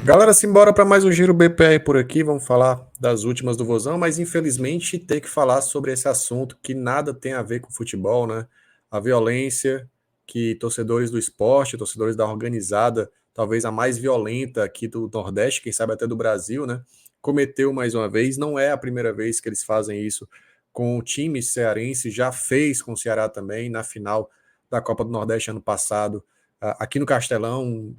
Galera, simbora para mais um Giro BPR por aqui. Vamos falar das últimas do Vozão, mas infelizmente ter que falar sobre esse assunto que nada tem a ver com futebol, né? A violência que torcedores do esporte, torcedores da organizada, talvez a mais violenta aqui do Nordeste, quem sabe até do Brasil, né? Cometeu mais uma vez. Não é a primeira vez que eles fazem isso com o time cearense, já fez com o Ceará também na final da Copa do Nordeste ano passado, aqui no Castelão.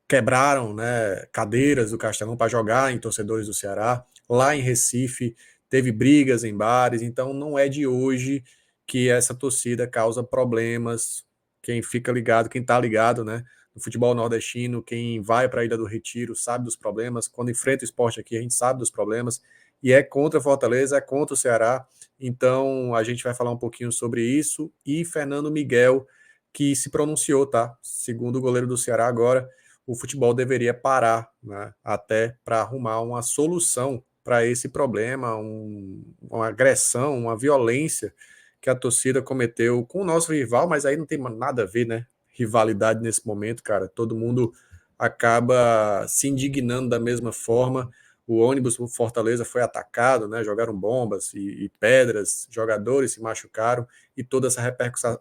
Quebraram, né, cadeiras do Castelão para jogar em torcedores do Ceará. Lá em Recife teve brigas em bares, então não é de hoje que essa torcida causa problemas. Quem fica ligado, quem está ligado, né, no futebol nordestino, quem vai para a Ilha do Retiro sabe dos problemas. Quando enfrenta o esporte aqui, a gente sabe dos problemas. E é contra Fortaleza, é contra o Ceará. Então a gente vai falar um pouquinho sobre isso. E Fernando Miguel, que se pronunciou, tá? Segundo o goleiro do Ceará agora, o futebol deveria parar, né, até para arrumar uma solução para esse problema, uma agressão, uma violência que a torcida cometeu com o nosso rival, mas aí não tem nada a ver, né? Rivalidade nesse momento, cara. Todo mundo acaba se indignando da mesma forma. O ônibus do Fortaleza foi atacado, né? Jogaram bombas e pedras, jogadores se machucaram e toda essa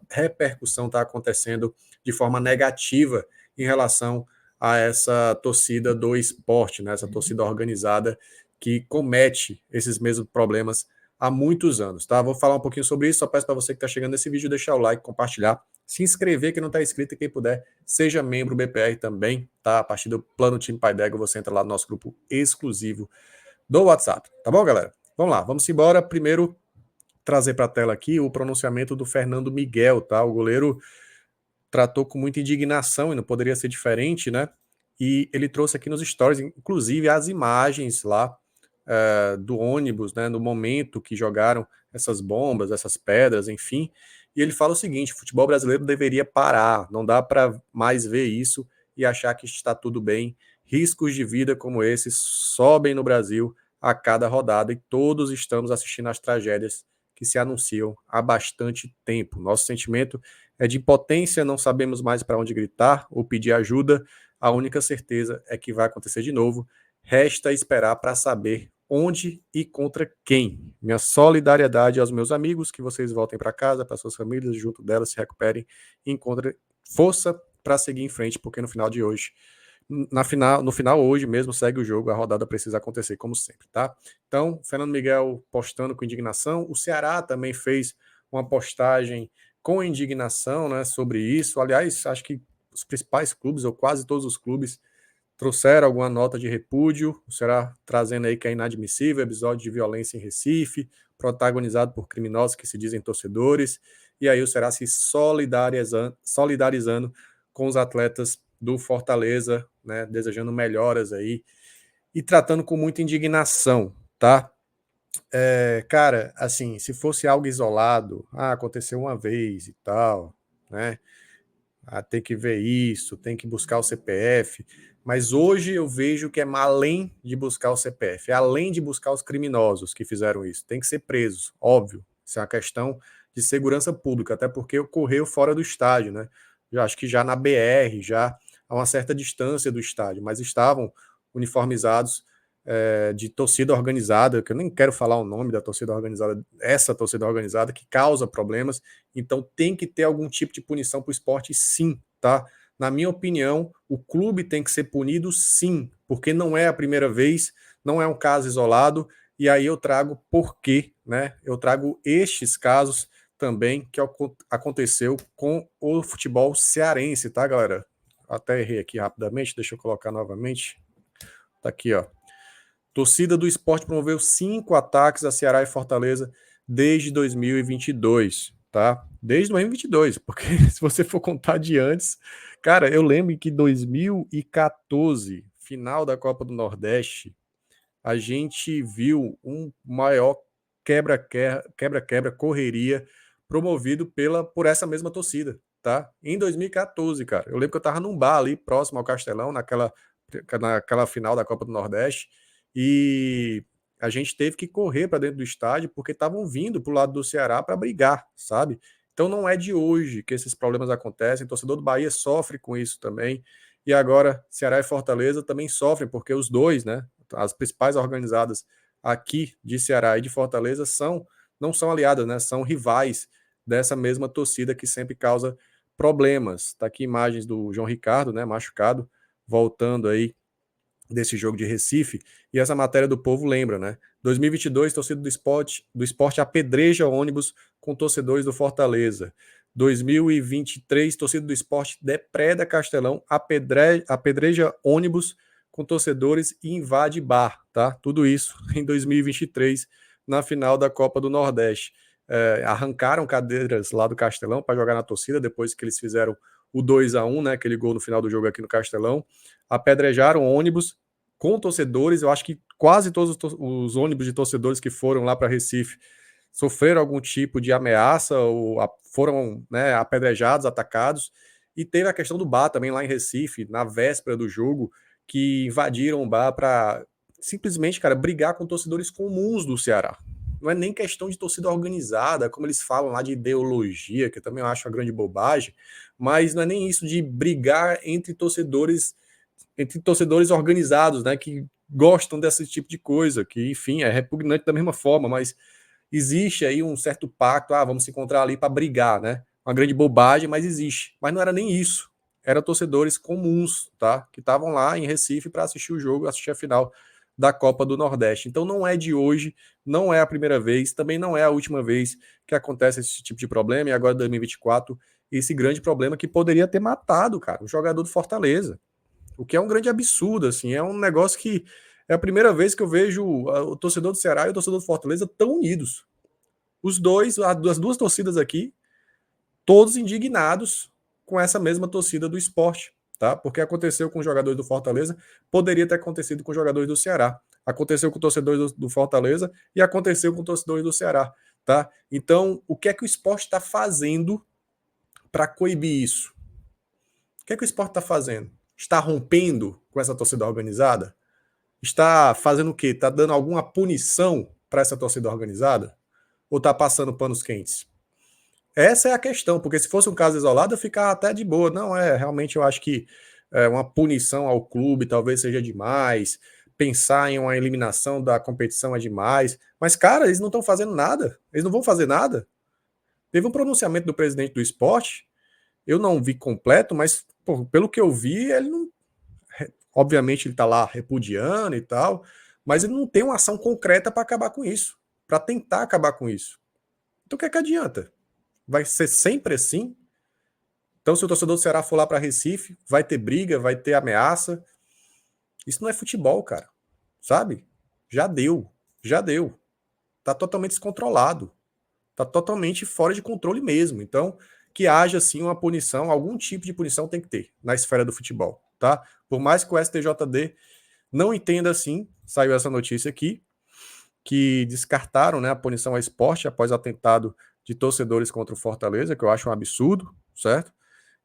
repercussão está acontecendo de forma negativa em relação a essa torcida do esporte, né? Essa torcida organizada que comete esses mesmos problemas há muitos anos, tá? Vou falar um pouquinho sobre isso, só peço para você que está chegando nesse vídeo deixar o like, compartilhar, se inscrever quem não está inscrito e quem puder, seja membro BPR também, tá? A partir do Plano Time Pai D'Égua, você entra lá no nosso grupo exclusivo do WhatsApp, tá bom, galera? Vamos lá, vamos embora. Primeiro, trazer para a tela aqui o pronunciamento do Fernando Miguel, tá? O goleiro tratou com muita indignação e não poderia ser diferente, né? E ele trouxe aqui nos stories, inclusive, as imagens lá do ônibus, né? No momento que jogaram essas bombas, essas pedras, enfim. E ele fala o seguinte: o futebol brasileiro deveria parar, não dá para mais ver isso e achar que está tudo bem. Riscos de vida como esses sobem no Brasil a cada rodada e todos estamos assistindo às tragédias que se anunciam há bastante tempo. Nosso sentimento é de impotência, não sabemos mais para onde gritar ou pedir ajuda. A única certeza é que vai acontecer de novo. Resta esperar para saber onde e contra quem. Minha solidariedade aos meus amigos, que vocês voltem para casa, para suas famílias, junto delas, se recuperem e encontrem força para seguir em frente, porque no final de hoje, no final hoje mesmo, segue o jogo, a rodada precisa acontecer como sempre, tá? Então, Fernando Miguel postando com indignação, o Ceará também fez uma postagem com indignação, né, sobre isso. Aliás, acho que os principais clubes, ou quase todos os clubes, trouxeram alguma nota de repúdio. O Ceará trazendo aí que é inadmissível episódio de violência em Recife, protagonizado por criminosos que se dizem torcedores. E aí o Ceará se solidarizando com os atletas do Fortaleza, né, desejando melhoras aí e tratando com muita indignação, tá? Cara, assim, se fosse algo isolado, aconteceu uma vez e tal, né? Tem que ver isso, tem que buscar o CPF. Mas hoje eu vejo que é além de buscar o CPF, é além de buscar os criminosos que fizeram isso. Tem que ser presos, óbvio. Isso é uma questão de segurança pública, até porque ocorreu fora do estádio, né? Eu acho que já na BR, já a uma certa distância do estádio, mas estavam uniformizados de torcida organizada, que eu nem quero falar o nome da torcida organizada, essa torcida organizada que causa problemas. Então tem que ter algum tipo de punição para o esporte, sim, tá? Na minha opinião, o clube tem que ser punido, sim, porque não é a primeira vez, não é um caso isolado, e aí eu trago porquê, né? Eu trago estes casos também que aconteceu com o futebol cearense, tá, galera? Até errei aqui rapidamente, deixa eu colocar novamente. Tá aqui, ó. Torcida do Esporte promoveu 5 ataques a Ceará e Fortaleza desde 2022, tá? Desde 2022, porque se você for contar de antes, cara, eu lembro que em 2014, final da Copa do Nordeste, a gente viu um maior quebra-quebra, correria promovido por essa mesma torcida, tá? Em 2014, cara. Eu lembro que eu tava num bar ali próximo ao Castelão, naquela final da Copa do Nordeste, e a gente teve que correr para dentro do estádio porque estavam vindo para o lado do Ceará para brigar, sabe? Então não é de hoje que esses problemas acontecem. O torcedor do Bahia sofre com isso também. e agora Ceará e Fortaleza também sofrem, porque os dois, né, as principais organizadas aqui de Ceará e de Fortaleza não são aliadas, né, são rivais dessa mesma torcida que sempre causa problemas. Tá aqui imagens do João Ricardo, né, machucado, voltando aí desse jogo de Recife, e essa matéria do Povo lembra, né? 2022, torcida do esporte apedreja ônibus com torcedores do Fortaleza. 2023, torcida do esporte depreda Castelão, apedreja ônibus com torcedores e invade bar, tá? Tudo isso em 2023, na final da Copa do Nordeste. Arrancaram cadeiras lá do Castelão para jogar na torcida, depois que eles fizeram o 2-1, né? Aquele gol no final do jogo aqui no Castelão. Apedrejaram ônibus com torcedores. Eu acho que quase todos os ônibus de torcedores que foram lá para Recife sofreram algum tipo de ameaça ou foram, né, apedrejados, atacados. E teve a questão do bar também lá em Recife, na véspera do jogo, que invadiram o bar para simplesmente, cara, brigar com torcedores comuns do Ceará. Não é nem questão de torcida organizada, como eles falam lá de ideologia, que eu também acho uma grande bobagem, mas não é nem isso de brigar entre torcedores organizados, né, que gostam desse tipo de coisa, que, enfim, é repugnante da mesma forma, mas existe aí um certo pacto, vamos se encontrar ali para brigar, né? Uma grande bobagem, mas existe. Mas não era nem isso. Eram torcedores comuns, tá? Que estavam lá em Recife para assistir o jogo, assistir a final da Copa do Nordeste. Então não é de hoje, não é a primeira vez, também não é a última vez que acontece esse tipo de problema, e agora em 2024, esse grande problema que poderia ter matado, cara, o jogador do Fortaleza. O que é um grande absurdo, assim, é um negócio que é a primeira vez que eu vejo o torcedor do Ceará e o torcedor do Fortaleza tão unidos. Os dois, as duas torcidas aqui, todos indignados com essa mesma torcida do esporte, tá? Porque aconteceu com os jogadores do Fortaleza, poderia ter acontecido com os jogadores do Ceará. Aconteceu com torcedores do Fortaleza e aconteceu com torcedores do Ceará, tá? Então, o que é que o esporte está fazendo para coibir isso? O que é que o esporte está fazendo? Está rompendo com essa torcida organizada? Está fazendo o quê? Está dando alguma punição para essa torcida organizada? Ou está passando panos quentes? Essa é a questão, porque se fosse um caso isolado, eu ficava até de boa. Não, realmente eu acho que uma punição ao clube talvez seja demais, pensar em uma eliminação da competição é demais. Mas, cara, eles não estão fazendo nada, eles não vão fazer nada. Teve um pronunciamento do presidente do esporte, eu não vi completo, mas pelo que eu vi, ele não. Obviamente ele está lá repudiando e tal, mas ele não tem uma ação concreta para acabar com isso, para tentar acabar com isso. Então o que é que adianta? Vai ser sempre assim? Então se o torcedor do Ceará for lá para Recife, vai ter briga, vai ter ameaça. Isso não é futebol, cara. Sabe? Já deu. Já deu. Tá totalmente descontrolado. Tá totalmente fora de controle mesmo. Então, que haja sim uma punição, algum tipo de punição tem que ter na esfera do futebol, tá? Por mais que o STJD não entenda assim, saiu essa notícia aqui, que descartaram, né, a punição ao esporte após o atentado de torcedores contra o Fortaleza, que eu acho um absurdo, certo?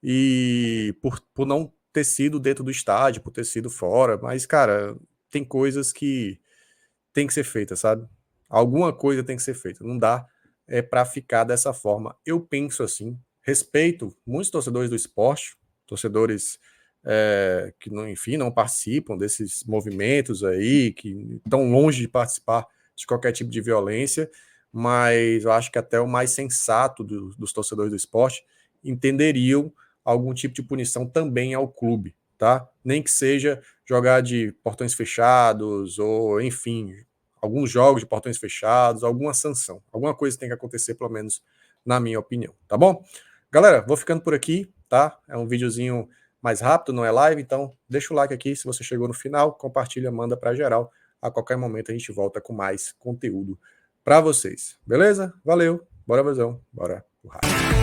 E por não ter sido dentro do estádio, por ter sido fora, mas, cara, tem coisas que tem que ser feitas, sabe? Alguma coisa tem que ser feita, não dá para ficar dessa forma. Eu penso assim, respeito muitos torcedores do esporte, torcedores que, não, enfim, não participam desses movimentos aí, que estão longe de participar de qualquer tipo de violência, mas eu acho que até o mais sensato dos torcedores do esporte entenderiam algum tipo de punição também ao clube, tá? Nem que seja jogar de portões fechados ou, enfim, alguns jogos de portões fechados, alguma sanção. Alguma coisa tem que acontecer, pelo menos na minha opinião, tá bom? Galera, vou ficando por aqui, tá? É um videozinho mais rápido, não é live, então deixa o like aqui se você chegou no final, compartilha, manda para geral. A qualquer momento a gente volta com mais conteúdo para vocês. Beleza? Valeu, bora Vozão, bora pro rádio.